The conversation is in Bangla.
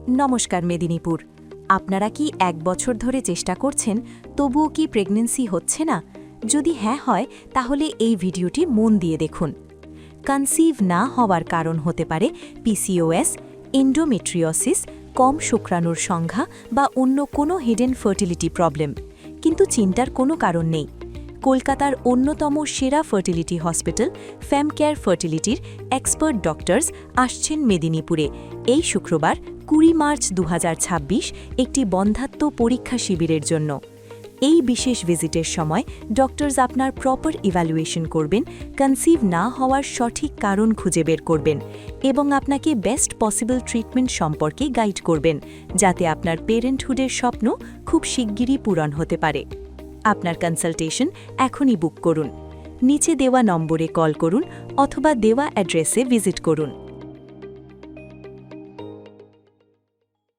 নমস্কার মেদিনীপুর। আপনারা কি 1 বছর ধরে চেষ্টা করছেন, তবুও কি প্রেগন্যান্সি হচ্ছে না? যদি হ্যাঁ হয়, তাহলে এই ভিডিওটি মন দিয়ে দেখুন। কনসিভ না হওয়ার কারণ হতে পারে পিসিওএস, এন্ডোমেট্রিওসিস, কম শুক্রাণুর সংখ্যা বা অন্য কোনো হিডেন ফার্টিলিটি প্রবলেম। কিন্তু চিন্তার কোনো কারণ নেই। কলকাতার অন্যতম সেরা ফার্টিলিটি হসপিটাল ফ্যামকেয়ার ফার্টিলিটির এক্সপার্ট ডক্টরস আসছেন মেদিনীপুরে এই শুক্রবার 20 মার্চ 2026 একটি বন্ধ্যাত্ব পরীক্ষা শিবিরের জন্য। এই বিশেষ ভিজিটের সময় ডক্টরস আপনার প্রপার ইভ্যালুয়েশন করবেন, কনসিভ না হওয়ার সঠিক কারণ খুঁজে বের করবেন এবং আপনাকে বেস্ট পসিবল ট্রিটমেন্ট সম্পর্কে গাইড করবেন, যাতে আপনার পেরেন্টহুডের স্বপ্ন খুব শিগগিরই পূরণ হতে পারে। আপনার কনসালটেশন এখনই বুক করুন। নিচে দেওয়া নম্বরে কল করুন অথবা দেওয়া অ্যাড্রেসে ভিজিট করুন।